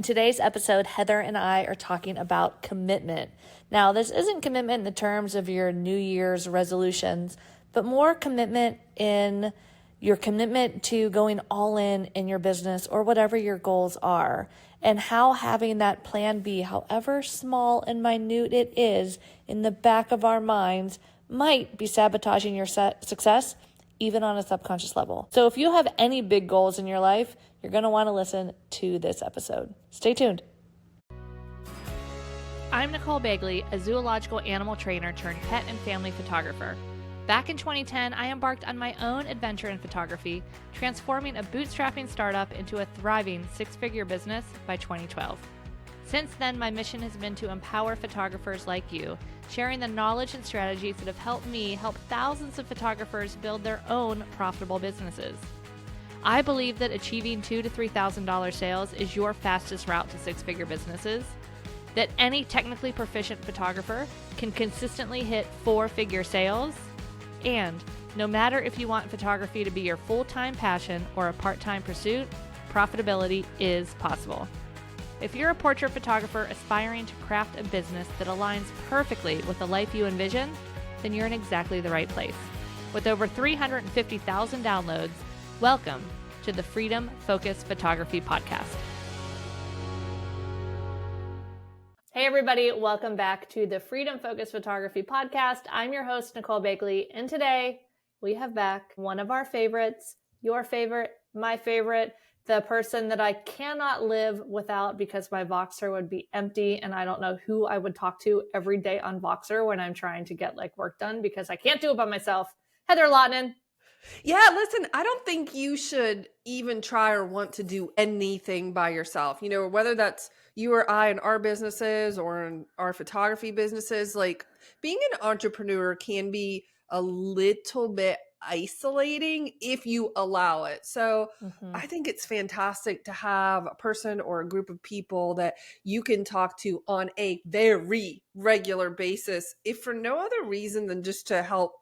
today's episode, Heather and I are talking about commitment. Now, this isn't commitment in the terms of your New Year's resolutions, but more commitment in your commitment to going all in your business or whatever your goals are, and how having that plan B, however small and minute it is, in the back of our minds might be sabotaging your success, even on a subconscious level. So if you have any big goals in your life, you're going to want to listen to this episode. Stay tuned. I'm Nicole Begley, a zoological animal trainer turned pet and family photographer. Back in 2010, I embarked on my own adventure in photography, transforming a bootstrapping startup into a thriving six-figure business by 2012. Since then, my mission has been to empower photographers like you, sharing the knowledge and strategies that have helped me help thousands of photographers build their own profitable businesses. I believe that achieving $2,000 to $3,000 sales is your fastest route to six-figure businesses, that any technically proficient photographer can consistently hit four-figure sales, and no matter if you want photography to be your full-time passion or a part-time pursuit, profitability is possible. If you're a portrait photographer aspiring to craft a business that aligns perfectly with the life you envision, then you're in exactly the right place. With over 350,000 downloads, welcome to the Freedom Focused Photography Podcast. Hey everybody, welcome back to the Freedom Focused Photography Podcast. I'm your host, Nicole Begley, and today we have back one of our favorites, your favorite, my favorite, the person that I cannot live without because my Voxer would be empty and I don't know who I would talk to every day on Voxer when I'm trying to get work done because I can't do it by myself. Heather Lahtinen. Yeah, listen, I don't think you should even try or want to do anything by yourself. You know, whether that's you or I in our businesses or in our photography businesses, being an entrepreneur can be a little bit isolating if you allow it. So I think it's fantastic to have a person or a group of people that you can talk to on a very regular basis, if for no other reason than just to help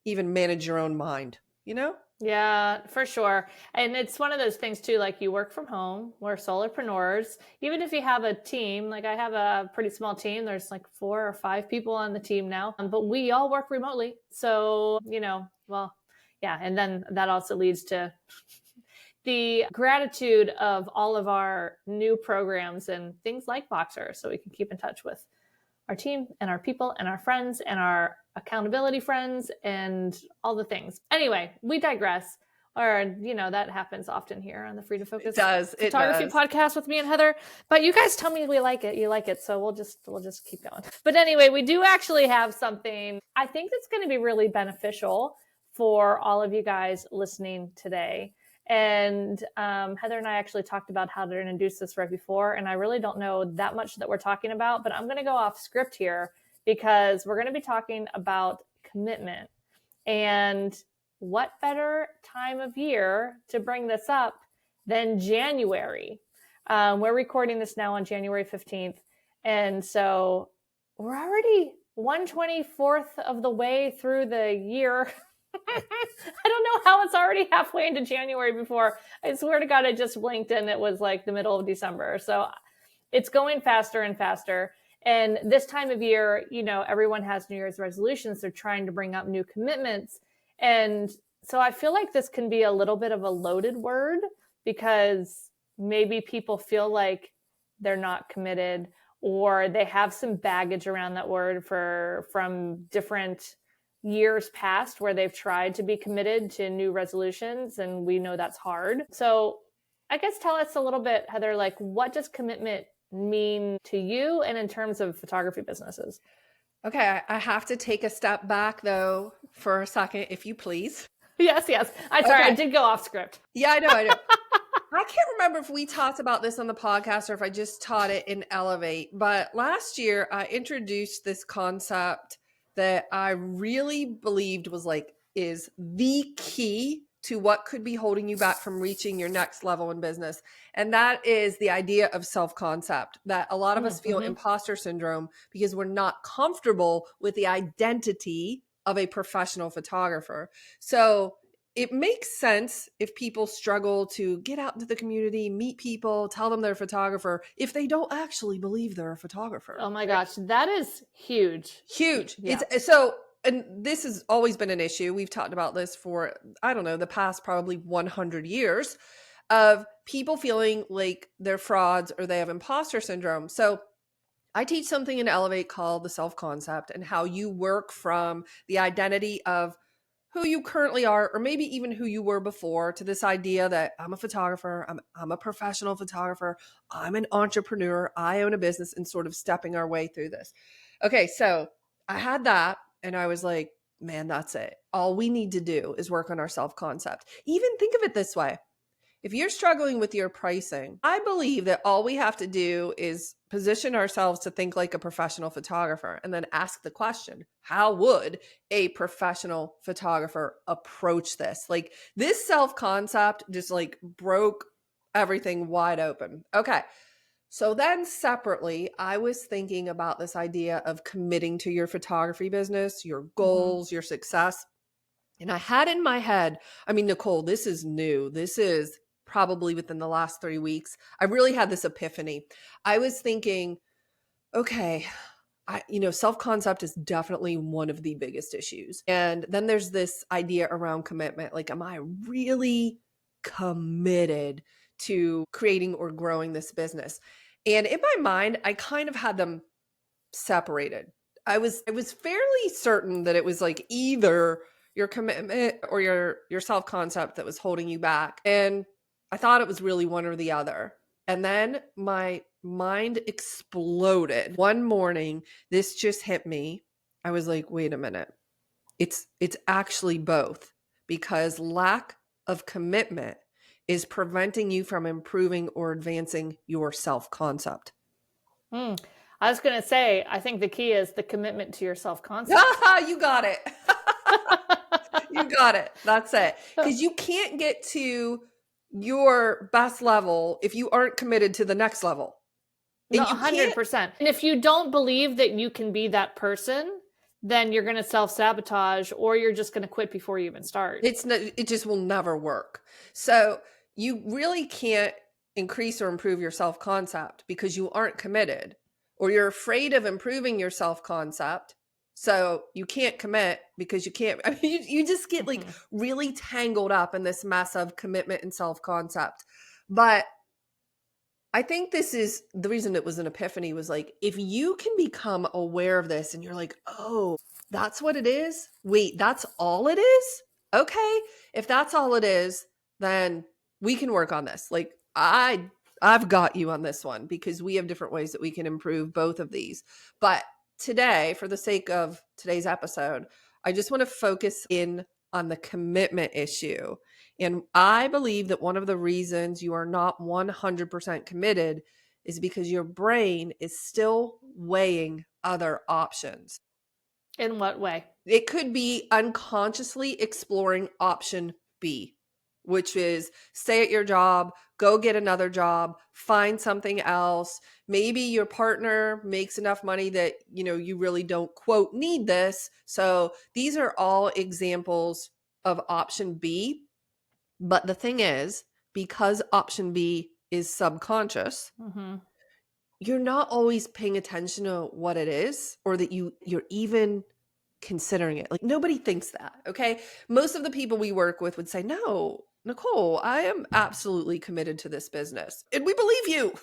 even manage your own mind. You know? Yeah, for sure. And it's one of those things too, you work from home, we're solopreneurs. Even if you have a team, I have a pretty small team, there's 4 or 5 people on the team now, but we all work remotely. So, yeah. And then that also leads to the gratitude of all of our new programs and things like Voxer, so we can keep in touch with our team and our people and our friends and our accountability friends and all the things. Anyway, we digress. Or, that happens often here on the Freedom Focus Photography Podcast with me and Heather. But you guys tell me we like it. You like it. So we'll just keep going. But anyway, we do actually have something I think that's going to be really beneficial for all of you guys listening today. And Heather and I actually talked about how to introduce this right before, and I really don't know that much that we're talking about, but I'm going to go off script here because we're going to be talking about commitment. And what better time of year to bring this up than January? We're recording this now on January 15th, and so we're already 1/24th of the way through the year. I don't know how it's already halfway into January before. I swear to God, I just blinked and it was the middle of December. So it's going faster and faster. And this time of year, everyone has New Year's resolutions. They're trying to bring up new commitments. And so I feel like this can be a little bit of a loaded word because maybe people feel like they're not committed or they have some baggage around that word from different years past where they've tried to be committed to new resolutions, and we know that's hard. So I guess tell us a little bit, Heather, what does commitment mean to you and in terms of photography businesses? Okay, I have to take a step back though for a second, if you please. Yes. I'm sorry, I did go off script. Yeah, I know. I can't remember if we talked about this on the podcast or if I just taught it in Elevate, but last year I introduced this concept that I really believed is the key to what could be holding you back from reaching your next level in business. And that is the idea of self-concept, that a lot of us feel imposter syndrome because we're not comfortable with the identity of a professional photographer. So it makes sense if people struggle to get out into the community, meet people, tell them they're a photographer, if they don't actually believe they're a photographer. Oh my gosh, that is huge. Huge. Yeah. It's so, and this has always been an issue. We've talked about this for, I don't know, the past probably 100 years of people feeling like they're frauds or they have imposter syndrome. So I teach something in Elevate called the self-concept, and how you work from the identity of who you currently are, or maybe even who you were before, to this idea that I'm a photographer, I'm a professional photographer, I'm an entrepreneur, I own a business, and sort of stepping our way through this. Okay, so I had that, and I was like, man, that's it. All we need to do is work on our self-concept. Even think of it this way. If you're struggling with your pricing, I believe that all we have to do is position ourselves to think like a professional photographer, and then ask the question, how would a professional photographer approach this? Like, this self-concept just like broke everything wide open. Okay. So then separately, I was thinking about this idea of committing to your photography business, your goals, your success. And I had in my head, I mean, Nicole, this is new. This is probably within the last 3 weeks. I really had this epiphany. I was thinking, okay, self-concept is definitely one of the biggest issues. And then there's this idea around commitment. Like, am I really committed to creating or growing this business? And in my mind, I kind of had them separated. I was fairly certain that it was like either your commitment or your self-concept that was holding you back. And I thought it was really one or the other. And then my mind exploded. One morning, this just hit me. I was like, wait a minute. It's actually both, because lack of commitment is preventing you from improving or advancing your self-concept. I was going to say, I think the key is the commitment to your self-concept. You got it. You got it. That's it. Because you can't get to your best level if you aren't committed to the next level. No, 100%. And if you don't believe that you can be that person, then you're going to self-sabotage, or you're just going to quit before you even start. It just will never work. So you really can't increase or improve your self-concept because you aren't committed, or you're afraid of improving your self-concept. So you can't commit because you can't. I mean, you just get like really tangled up in this mess of commitment and self-concept. But I think this is the reason it was an epiphany, was like, if you can become aware of this and you're like, oh, that's what it is. Wait, that's all it is? Okay. If that's all it is, then we can work on this. Like, I've got you on this one, because we have different ways that we can improve both of these. But today, for the sake of today's episode, I just want to focus in on the commitment issue. And I believe that one of the reasons you are not 100% committed is because your brain is still weighing other options. In what way? It could be unconsciously exploring option B, which is stay at your job, go get another job, find something else. Maybe your partner makes enough money that, you really don't, quote, need this. So these are all examples of option B. But the thing is, because option B is subconscious, you're not always paying attention to what it is, or that you're even considering it. Like, nobody thinks that, okay? Most of the people we work with would say, no, Nicole, I am absolutely committed to this business. And we believe you.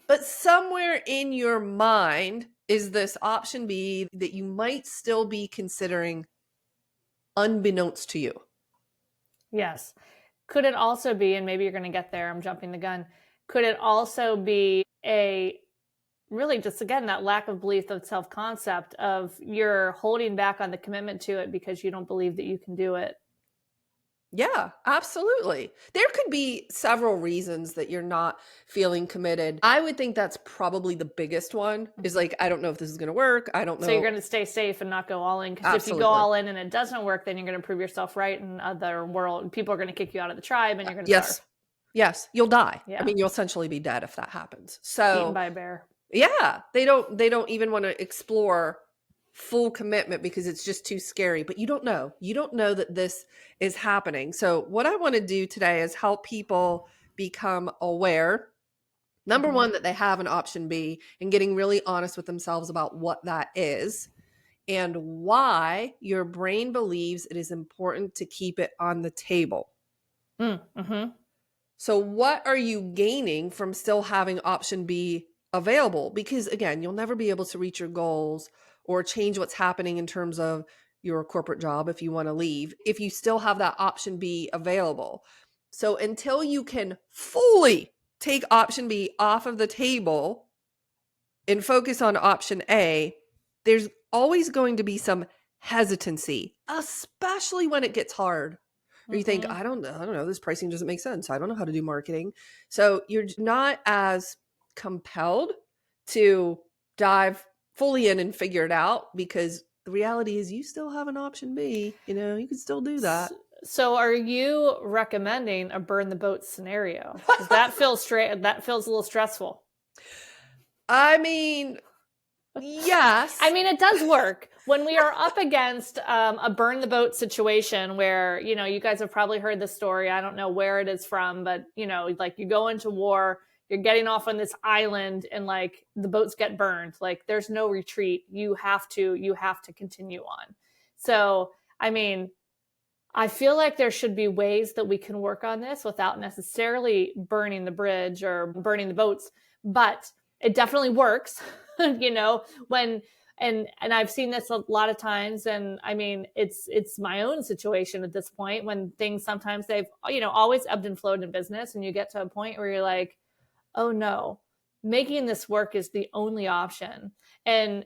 But somewhere in your mind is this option B that you might still be considering unbeknownst to you. Yes. Could it also be, and maybe you're going to get there, I'm jumping the gun, could it also be really just, again, that lack of belief of self-concept, of you're holding back on the commitment to it because you don't believe that you can do it? Yeah, absolutely. There could be several reasons that you're not feeling committed. I would think that's probably the biggest one, is like, I don't know if this is going to work. I don't know. So you're going to stay safe and not go all in, because if you go all in and it doesn't work, then you're going to prove yourself right in other world. People are going to kick you out of the tribe, and you're going to starve. Yes, you'll die. Yeah. I mean, you'll essentially be dead if that happens. So eaten by a bear. Yeah, they don't even want to explore full commitment because it's just too scary. But you don't know. You don't know that this is happening. So what I want to do today is help people become aware. Number one, that they have an option B, and getting really honest with themselves about what that is and why your brain believes it is important to keep it on the table. Mm-hmm. So what are you gaining from still having option B available? Because again, you'll never be able to reach your goals or change what's happening in terms of your corporate job if you want to leave, if you still have that option B available. So until you can fully take option B off of the table and focus on option A, there's always going to be some hesitancy, especially when it gets hard. Or you think, I don't know, this pricing doesn't make sense. I don't know how to do marketing. So you're not as compelled to dive fully in and figure it out, because the reality is you still have an option B. You can still do that. So are you recommending a burn the boat scenario? Because that feels a little stressful. I mean, yes. I mean, it does work when we are up against a burn the boat situation where, you guys have probably heard the story. I don't know where it is from, but like you go into war, you're getting off on this island and like the boats get burned. Like there's no retreat. You have to continue on. So, I mean, I feel like there should be ways that we can work on this without necessarily burning the bridge or burning the boats, but it definitely works, when, and I've seen this a lot of times. And I mean, it's my own situation at this point when things, sometimes they've, always ebbed and flowed in business. And you get to a point where you're like, oh no, making this work is the only option. And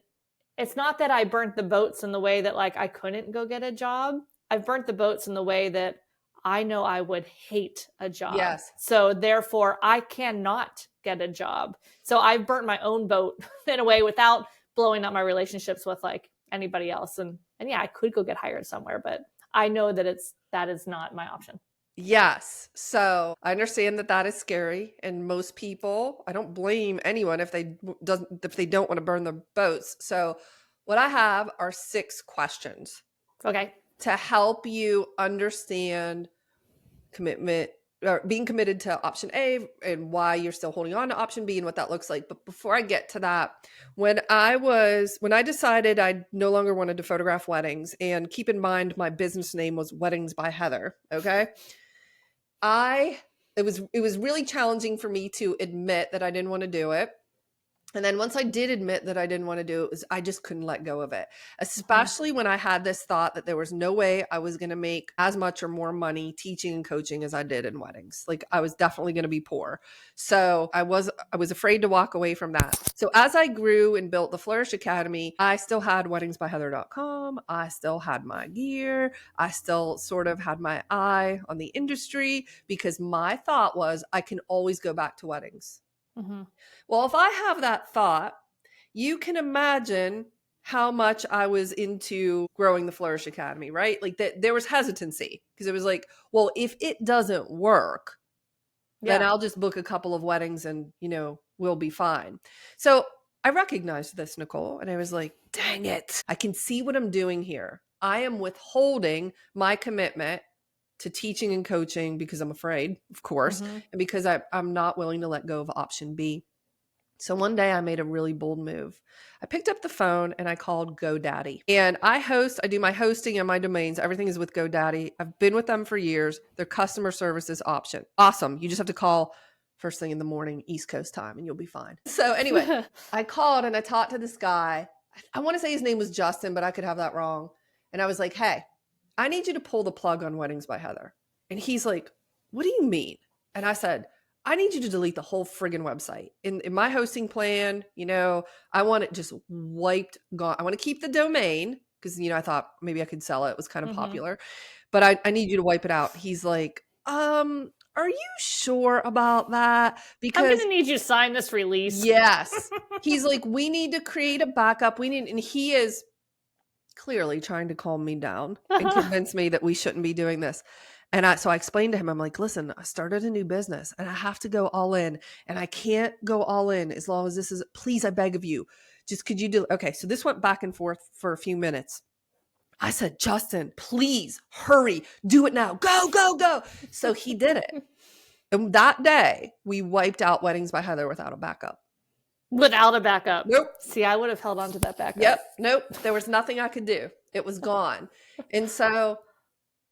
it's not that I burnt the boats in the way that like I couldn't go get a job. I've burnt the boats in the way that I know I would hate a job. Yes. So therefore I cannot get a job. So I've burnt my own boat in a way without blowing up my relationships with like anybody else. And yeah, I could go get hired somewhere, but I know that that is not my option. Yes. So I understand that is scary. And most people, I don't blame anyone if they don't want to burn the boats. So what I have are 6 questions. Okay. To help you understand commitment, or being committed to option A, and why you're still holding on to option B and what that looks like. But before I get to that, when I decided I no longer wanted to photograph weddings, and keep in mind my business name was Weddings by Heather, okay? It was really challenging for me to admit that I didn't want to do it. And then once I did admit that I didn't want to do it, I just couldn't let go of it, especially when I had this thought that there was no way I was going to make as much or more money teaching and coaching as I did in weddings. Like I was definitely going to be poor. So I was afraid to walk away from that. So as I grew and built the Flourish Academy, I still had weddingsbyheather.com. I still had my gear. I still sort of had my eye on the industry, because my thought was I can always go back to weddings. Mm-hmm. Well, if I have that thought, you can imagine how much I was into growing the Flourish Academy, right? Like there was hesitancy, because it was like, well, if it doesn't work, then I'll just book a couple of weddings and, we'll be fine. So I recognized this, Nicole, and I was like, dang it. I can see what I'm doing here. I am withholding my commitment to teaching and coaching because I'm afraid, of course, and because I'm not willing to let go of option B. So one day I made a really bold move. I picked up the phone and I called GoDaddy. And I do my hosting and my domains. Everything is with GoDaddy. I've been with them for years. Their customer service is awesome. You just have to call first thing in the morning, East Coast time, and you'll be fine. So anyway, I called and I talked to this guy. I want to say his name was Justin, but I could have that wrong. And I was like, hey, I need you to pull the plug on Weddings by Heather. And he's like, what do you mean? And I said, I need you to delete the whole friggin' website. In my hosting plan, I want it just wiped, gone. I want to keep the domain because, I thought maybe I could sell it. It was kind of popular. But I need you to wipe it out. He's like, are you sure about that? Because I'm going to need you to sign this release. Yes. He's like, we need to create a backup. And he is clearly trying to calm me down and convince me that we shouldn't be doing this. And so I explained to him, I'm like, listen, I started a new business and I have to go all in, and I can't go all in as long as this is, please, I beg of you, just could you do, okay. So this went back and forth for a few minutes. I said, Justin, please hurry, do it now. Go, go, go. So he did it. And that day we wiped out Weddings by Heather without a backup. Without a backup. Nope. See, I would have held on to that backup. Yep. Nope. There was nothing I could do. It was gone. And so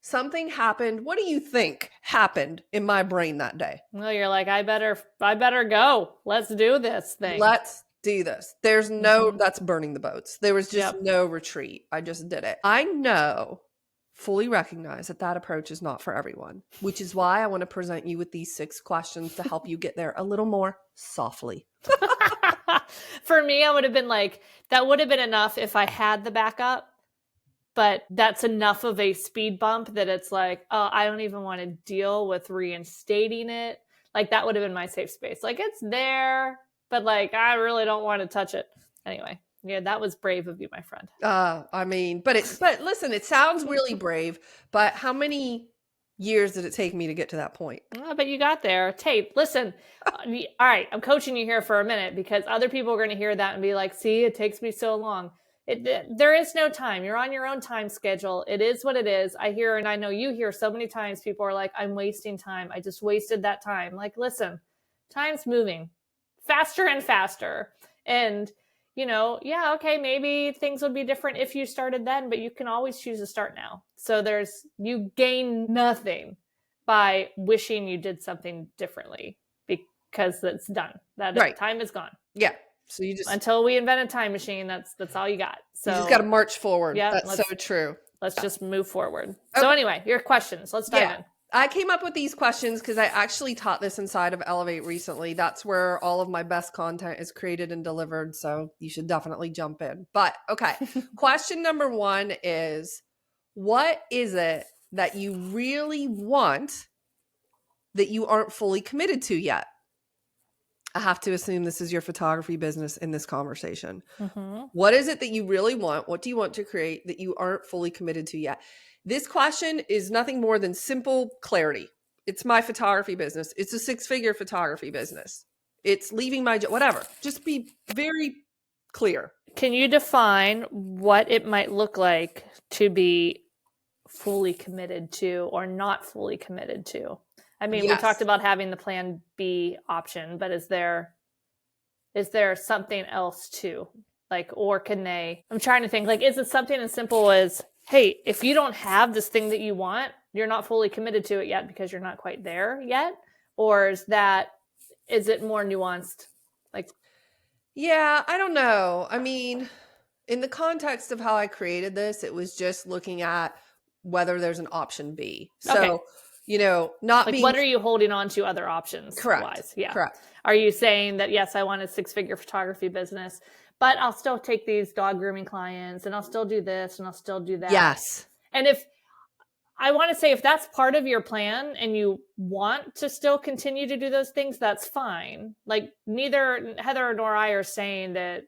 something happened. What do you think happened in my brain that day? Well, you're like, I better go. Let's do this thing. Let's do this. There's no, that's burning the boats. There was just no retreat. I just did it. I know, fully recognize that that approach is not for everyone, which is why I want to present you with these 6 questions to help you get there a little more softly. For me, I would have been like, that would have been enough if I had the backup, but that's enough of a speed bump that it's like, oh, I don't even want to deal with reinstating it. Like that would have been my safe space. Like it's there, but like, I really don't want to touch it. Anyway, yeah, that was brave of you, my friend. I mean, but listen, it sounds really brave, but how many years did it take me to get to that point? Oh, but you got there. Tate, listen. All right, I'm coaching you here for a minute because other people are going to hear that and be like, see, it takes me so long. There is no time. You're on your own time schedule. It is what it is. I hear, and I know you hear so many times people are like, I'm wasting time. I just wasted that time. Like, listen, time's moving faster and faster. And, you know, yeah, okay, maybe things would be different if you started then, but you can always choose to start now. So you gain nothing by wishing you did something differently because it's done. That time is gone. Yeah. So you just, until we invent a time machine, that's all you got. So you just got to march forward. Yeah, that's so true. Let's just move forward. Okay. So anyway, your questions. Let's dive in. I came up with these questions because I actually taught this inside of Elevate recently. That's where all of my best content is created and delivered. So you should definitely jump in. But okay. Question number 1 is, what is it that you really want that you aren't fully committed to yet? I have to assume this is your photography business in this conversation. Mm-hmm. What is it that you really want? What do you want to create that you aren't fully committed to yet? This question is nothing more than simple clarity. It's my photography business. It's a 6-figure photography business. It's leaving my job, whatever. Just be very clear. Can you define what it might look like to be fully committed to or not fully committed to? I mean, we talked about having the plan B option, but is there something else too? Like, or can they, I'm trying to think, like, is it something as simple as, hey, if you don't have this thing that you want, you're not fully committed to it yet because you're not quite there yet? Or is it more nuanced? Like, yeah, I don't know. I mean, in the context of how I created this, it was just looking at whether there's an option B. So, you know, not like, being, what are you holding on to other options? Correct. Wise? Yeah. Correct. Are you saying that, yes, I want a 6-figure photography business, but I'll still take these dog grooming clients and I'll still do this and I'll still do that? Yes. And if I want to say, if that's part of your plan and you want to still continue to do those things, that's fine. Like, neither Heather nor I are saying that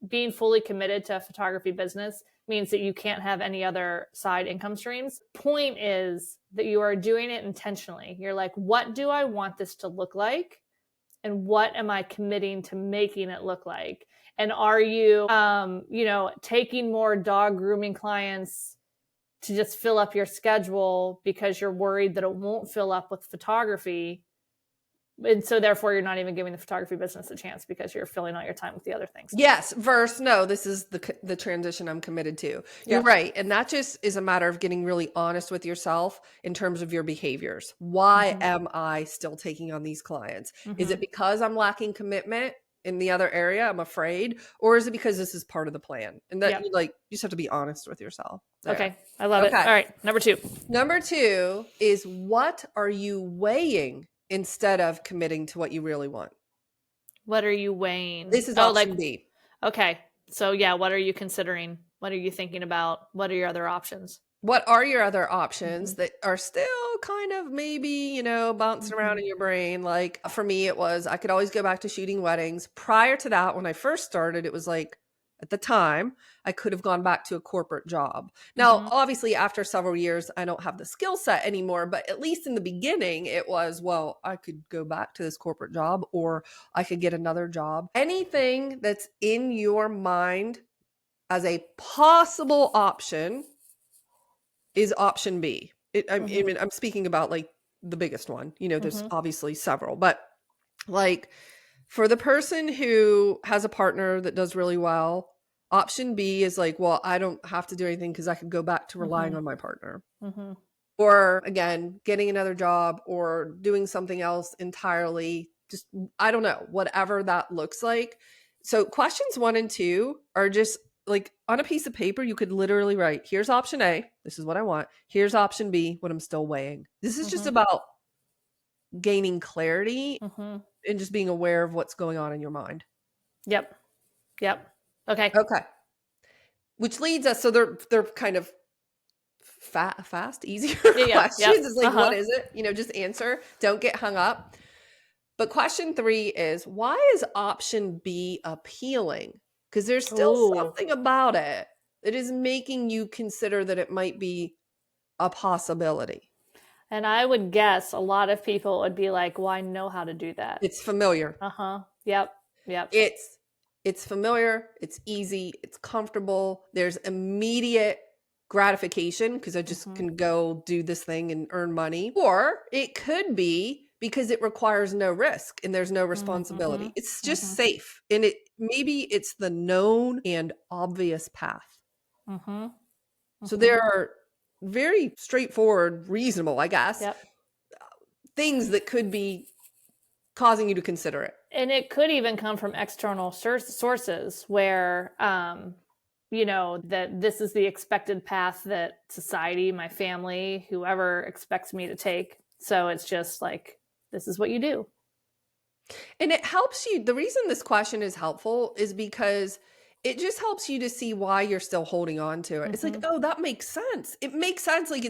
being fully committed to a photography business means that you can't have any other side income streams. Point is that you are doing it intentionally. You're like, what do I want this to look like? And what am I committing to making it look like? And are you, taking more dog grooming clients to just fill up your schedule because you're worried that it won't fill up with photography? And so therefore you're not even giving the photography business a chance because you're filling out your time with the other things. Yes. No, this is the transition I'm committed to. You're right. And that just is a matter of getting really honest with yourself in terms of your behaviors. Why am I still taking on these clients? Is it because I'm lacking commitment in the other area? I'm afraid. Or is it because this is part of the plan? And that you just have to be honest with yourself. There. Okay. I love it. All right. Number 2. Number 2 is, what are you weighing instead of committing to what you really want? What are you weighing? This is option B. Okay. So what are you considering? What are you thinking about? What are your other options? What are your other options that are still kind of maybe, bouncing around in your brain? Like, for me, it was, I could always go back to shooting weddings. Prior to that, when I first started, it was like, at the time, I could have gone back to a corporate job. Now, Mm-hmm. obviously, after several years, I don't have the skill set anymore, but at least in the beginning, it was, well, I could go back to this corporate job or I could get another job. Anything that's in your mind as a possible option is option B. I mean, I'm speaking about like the biggest one. There's obviously several, but like for the person who has a partner that does really well, option B is like, well, I don't have to do anything because I could go back to relying on my partner. Mm-hmm. Or again, getting another job or doing something else entirely. Just, I don't know, whatever that looks like. So questions 1 and 2 are just like on a piece of paper, you could literally write, here's option A. This is what I want. Here's option B, what I'm still weighing. This is just about gaining clarity and just being aware of what's going on in your mind. Yep. Okay. Which leads us, so they're kind of fast, easier Yeah. questions. It's like, what is it? Just answer. Don't get hung up. But question 3 is, why is option B appealing? Because there's still something about it that is making you consider that it might be a possibility. And I would guess a lot of people would be like, well, I know how to do that. It's familiar. Yep. It's familiar. It's easy. It's comfortable. There's immediate gratification because I just can go do this thing and earn money. Or it could be because it requires no risk and there's no responsibility. It's just safe. And maybe it's the known and obvious path. So there are very straightforward, reasonable, I guess, things that could be causing you to consider it. And it could even come from external sources where, that this is the expected path that society, my family, whoever expects me to take. So it's just like, this is what you do. And it helps you. The reason this question is helpful is because it just helps you to see why you're still holding on to it. It's like, oh, that makes sense. It makes sense. Like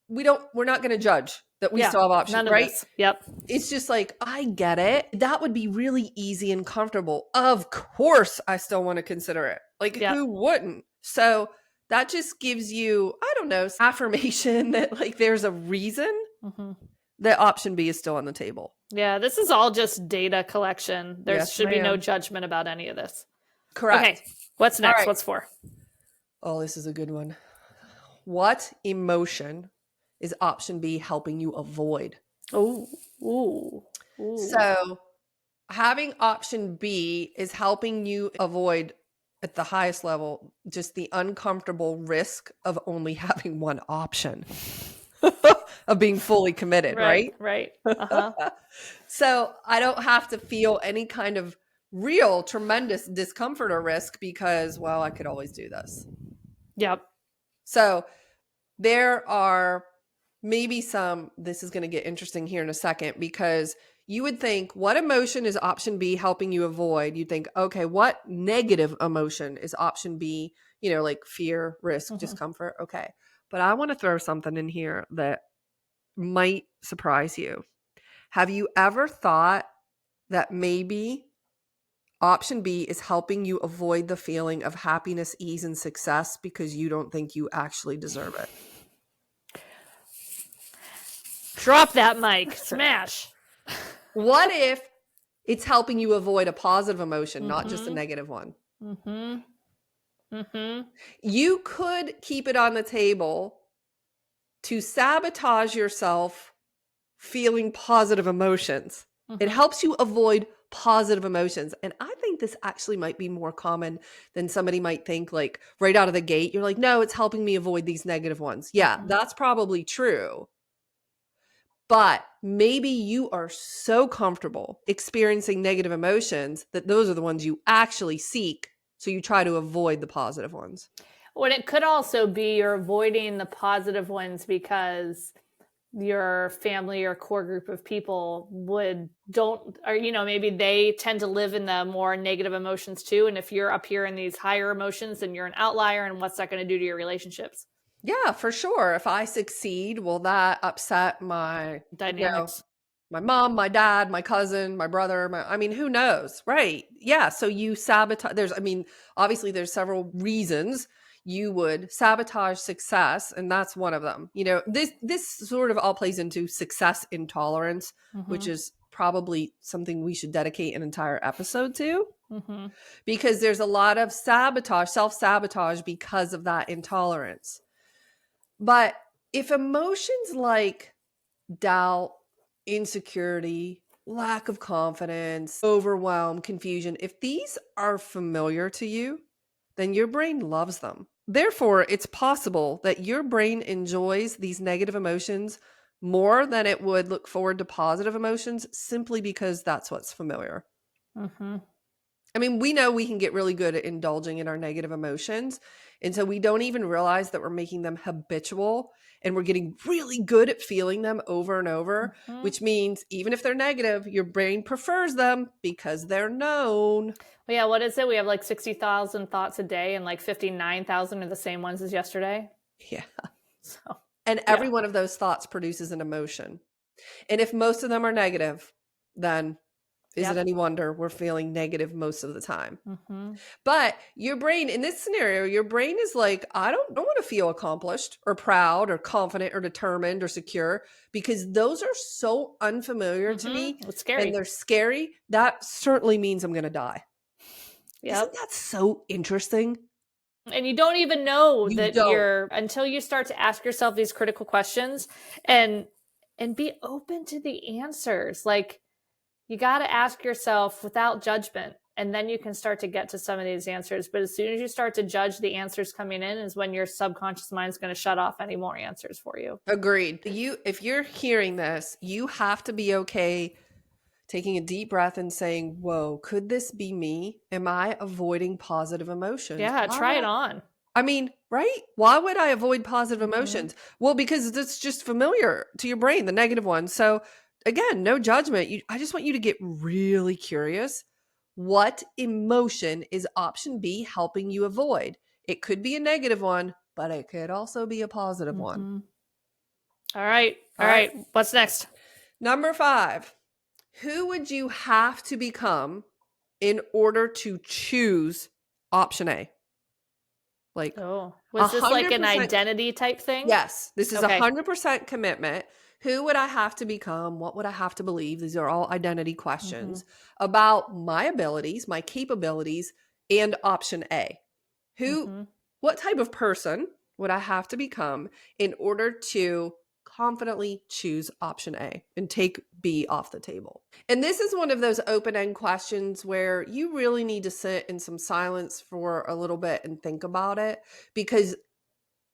we're not going to judge that we still have options, right? Yep. It's just like, I get it. That would be really easy and comfortable. Of course, I still want to consider it. Like, who wouldn't? So that just gives you, I don't know, affirmation that like there's a reason that option B is still on the table. Yeah, this is all just data collection. There should be no judgment about any of this. Correct. Okay, what's next? Right. What's 4? Oh, this is a good one. What emotion is option B helping you avoid? Ooh. So having option B is helping you avoid at the highest level just the uncomfortable risk of only having one option. Of being fully committed, right? Right. So I don't have to feel any kind of real tremendous discomfort or risk because, well, I could always do this. Yep. So there are maybe this is going to get interesting here in a second, because you would think, what emotion is option B helping you avoid? You think, okay, what negative emotion is option B, like fear, risk, discomfort? Okay. But I want to throw something in here that might surprise you. Have you ever thought that maybe option B is helping you avoid the feeling of happiness, ease, and success because you don't think you actually deserve it? Drop that mic. Smash. What if it's helping you avoid a positive emotion, not just a negative one? You could keep it on the table to sabotage yourself feeling positive emotions. It helps you avoid positive emotions. And I think this actually might be more common than somebody might think. Like right out of the gate, you're like, no, it's helping me avoid these negative ones. Yeah, that's probably true. But maybe you are so comfortable experiencing negative emotions that those are the ones you actually seek. So you try to avoid the positive ones. Well, it could also be you're avoiding the positive ones because your family or core group of people maybe they tend to live in the more negative emotions too. And if you're up here in these higher emotions, then you're an outlier. And what's that going to do to your relationships? Yeah, for sure. If I succeed, will that upset my dynamics? My mom, my dad, my cousin, my brother, I mean, who knows? Right. Yeah. So you sabotage, obviously there's several reasons you would sabotage success, and that's one of them. This sort of all plays into success intolerance, which Mm-hmm. is probably something we should dedicate an entire episode to, Mm-hmm. because there's a lot of sabotage, self-sabotage because of that intolerance. But if emotions like doubt, insecurity, lack of confidence, overwhelm, confusion, if these are familiar to you, then your brain loves them. Therefore, it's possible that your brain enjoys these negative emotions more than it would look forward to positive emotions, simply because that's what's familiar. Mm-hmm. I mean, we know we can get really good at indulging in our negative emotions. And so we don't even realize that we're making them habitual, and we're getting really good at feeling them over and over, Mm-hmm. which means even if they're negative, your brain prefers them because they're known. Well, yeah, what is it? We have like 60,000 thoughts a day, and like 59,000 are the same ones as yesterday. Yeah. So, And yeah. every one of those thoughts produces an emotion. And if most of them are negative, then is it Yep. any wonder we're feeling negative most of the time? Mm-hmm. But your brain, in this scenario, your brain is like, I don't want to feel accomplished or proud or confident or determined or secure, because those are so unfamiliar to me Mm-hmm. It's and scary. they're scary. That certainly means I'm going to die. Isn't Yep. that so interesting? And you don't even know You that don't. you're until you start to ask yourself these critical questions and be open to the answers. Like, you got to ask yourself without judgment, and then you can start to get to some of these answers. But as soon as you start to judge the answers coming in is when your subconscious mind is going to shut off any more answers for you. Agreed. If you're hearing this, you have to be okay taking a deep breath and saying, whoa, could this be me? Am I avoiding positive emotions? Yeah, try it on. I mean, right? Why would I avoid positive Mm-hmm. emotions? Well, because it's just familiar to your brain, the negative one. So again, no judgment. I just want you to get really curious. What emotion is option B helping you avoid? It could be a negative one, but it could also be a positive one. Mm-hmm. All right. All All right. right. What's next? Number 5, who would you have to become in order to choose option A? Like Oh, was this like an 100%. identity type thing? Yes, this is Okay. 100% commitment. Who would I have to become? What would I have to believe? These are all identity Mm-hmm. questions about my abilities, my capabilities, and option A. Mm-hmm. What type of person would I have to become in order to confidently choose option A and take B off the table? And this is one of those open-end questions where you really need to sit in some silence for a little bit and think about it, because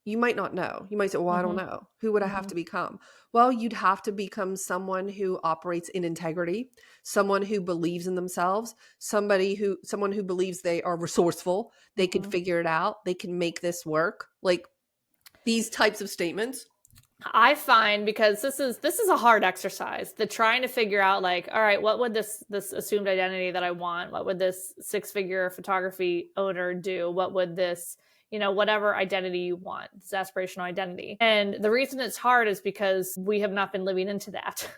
you might not know. You might say, well, I don't Mm-hmm. know. Who would I have Mm-hmm. to become? Well, you'd have to become someone who operates in integrity, someone who believes in themselves, someone who believes they are resourceful, they could Mm-hmm. figure it out, they can make this work. Like these types of statements. I find, because this is a hard exercise, the trying to figure out, like, all right, what would this assumed identity that I want, what would this 6-figure photography owner do, what would this, whatever identity you want, this aspirational identity. And the reason it's hard is because we have not been living into that.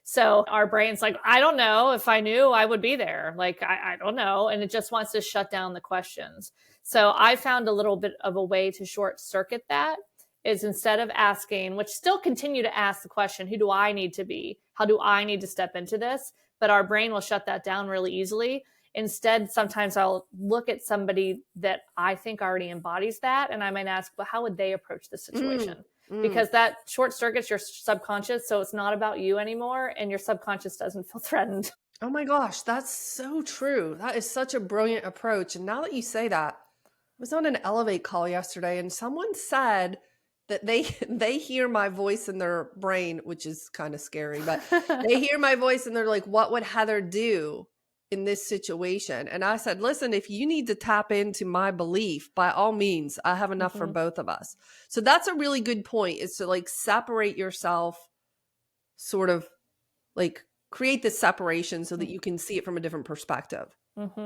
So our brain's like, I don't know, if I knew I would be there, like, I don't know, and it just wants to shut down the questions. So I found a little bit of a way to short circuit that, is instead of asking, which still continue to ask the question, who do I need to be? How do I need to step into this? But our brain will shut that down really easily. Instead, sometimes I'll look at somebody that I think already embodies that, and I might ask, well, how would they approach this situation? Because that short circuits your subconscious, so it's not about you anymore, and your subconscious doesn't feel threatened. Oh my gosh, that's so true. That is such a brilliant approach. And now that you say that, I was on an Elevate call yesterday, and someone said that they hear my voice in their brain, which is kind of scary, but they hear my voice and they're like, what would Heather do in this situation? And I said, listen, if you need to tap into my belief, by all means, I have enough for both of us. So that's a really good point, is to like separate yourself, sort of like create this separation so that you can see it from a different perspective. Mm-hmm.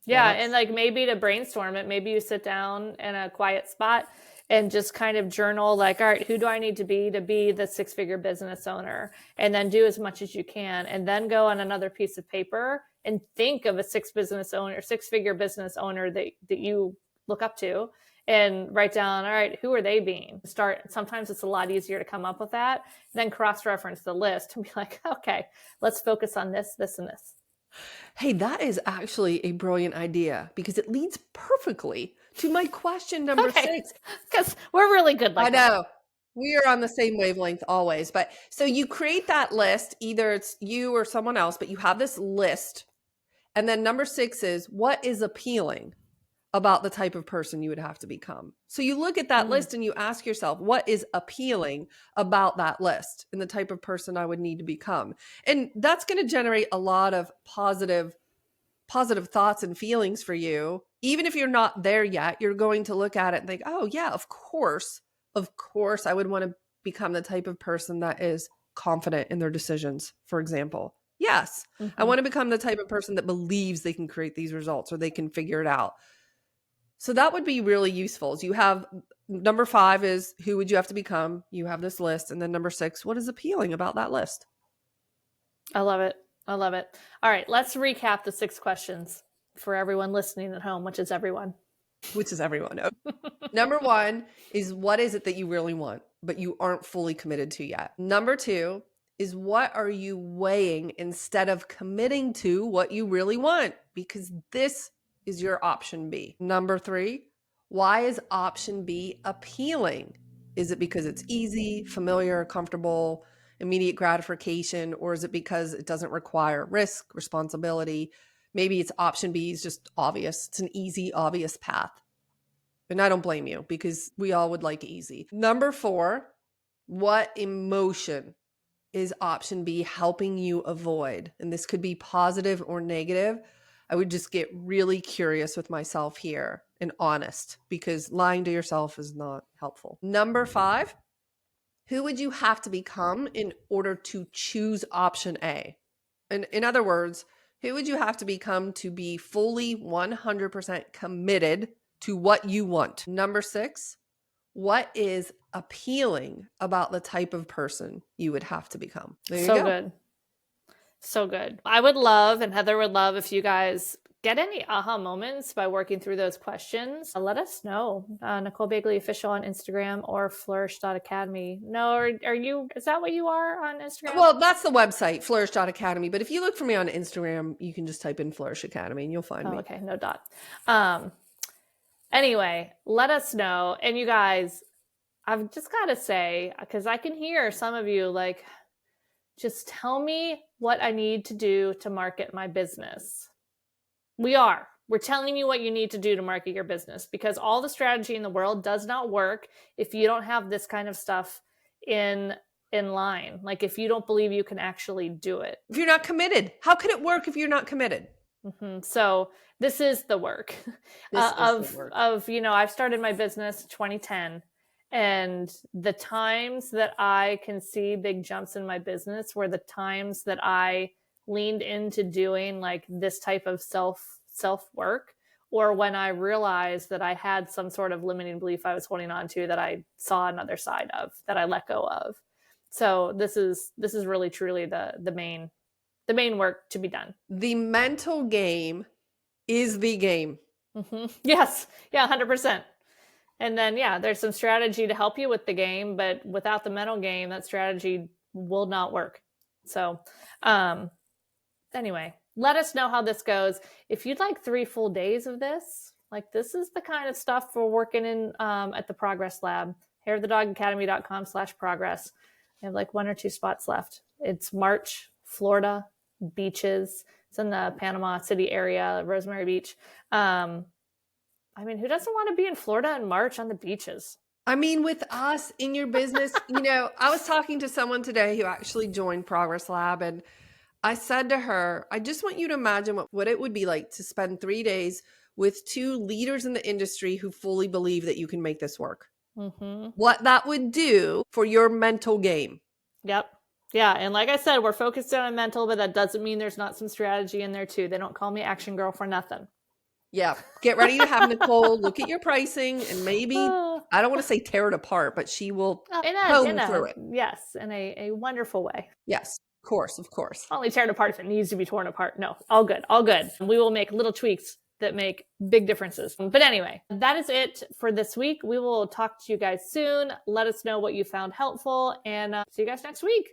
Yeah, Yeah, and like maybe to brainstorm it, maybe you sit down in a quiet spot and just kind of journal like, all right, who do I need to be the 6-figure business owner? And then do as much as you can. And then go on another piece of paper and think of a 6-figure business owner that you look up to, and write down, all right, who are they being? Sometimes it's a lot easier to come up with that, then cross-reference the list and be like, okay, let's focus on this, this, and this. Hey, that is actually a brilliant idea because it leads perfectly to my question number 6. Because we're really good like that. I know. We are on the same wavelength always. But so you create that list, either it's you or someone else, but you have this list. And then number 6 is, what is appealing about the type of person you would have to become? So you look at that list and you ask yourself, what is appealing about that list and the type of person I would need to become? And that's going to generate a lot of positive thoughts and feelings for you. Even if you're not there yet, you're going to look at it and think, oh yeah, of course, I would want to become the type of person that is confident in their decisions, for example. Yes, I want to become the type of person that believes they can create these results or they can figure it out. So that would be really useful. You have number 5 is, who would you have to become? You have this list. And then number 6, what is appealing about that list? I love it. All right, let's recap the 6 questions for everyone listening at home, which is everyone. Number 1 is, what is it that you really want, but you aren't fully committed to yet? Number 2 is, what are you weighing instead of committing to what you really want? Because this is your option B. Number 3, why is option B appealing? Is it because it's easy, familiar, comfortable, immediate gratification, or is it because it doesn't require risk, responsibility? Maybe it's option B is just obvious. It's an easy, obvious path. And I don't blame you because we all would like easy. Number 4, what emotion is option B helping you avoid? And this could be positive or negative. I would just get really curious with myself here and honest, because lying to yourself is not helpful. Number 5, who would you have to become in order to choose option A? And in other words, who would you have to become to be fully 100% committed to what you want? Number 6, what is appealing about the type of person you would have to become? There you go. Good. So good. I would love, and Heather would love, if you guys get any aha moments by working through those questions. Let us know. Nicole Begley Official on Instagram or flourish.academy. No, is that what you are on Instagram? Well, that's the website, flourish.academy. But if you look for me on Instagram, you can just type in Flourish Academy and you'll find me. Okay, no dot. Anyway, let us know. And you guys, I've just got to say, because I can hear some of you like, just tell me what I need to do to market my business. We're telling you what you need to do to market your business, because all the strategy in the world does not work if you don't have this kind of stuff in line. Like, if you don't believe you can actually do it. If you're not committed, how could it work if you're not committed? So this is the work of, I've started my business 2010. And the times that I can see big jumps in my business were the times that I leaned into doing like this type of self work, or when I realized that I had some sort of limiting belief I was holding on to that I saw another side of, that I let go of. So this is really truly the main work to be done. The mental game is the game. Yes. Yeah, 100%. And then, there's some strategy to help you with the game, but without the mental game, that strategy will not work. So, anyway, let us know how this goes. If you'd like 3 full days of this, like, this is the kind of stuff we're working in at the Progress Lab, hairofthedogacademy.com/progress. We have like 1 or 2 spots left. It's March, Florida, beaches. It's in the Panama City area, Rosemary Beach. Who doesn't want to be in Florida in March on the beaches? With us in your business, I was talking to someone today who actually joined Progress Lab, and I said to her, I just want you to imagine what it would be like to spend 3 days with 2 leaders in the industry who fully believe that you can make this work. What that would do for your mental game. Yep. Yeah. And like I said, we're focused on mental, but that doesn't mean there's not some strategy in there too. They don't call me Action Girl for nothing. Yeah. Get ready to have Nicole look at your pricing and maybe I don't want to say tear it apart, but she will in comb through it. yes, in a wonderful way. Yes, of course, of course. I'll only tear it apart if it needs to be torn apart. No, all good, all good. We will make little tweaks that make big differences. But anyway, that is it for this week. We will talk to you guys soon. Let us know what you found helpful, and see you guys next week.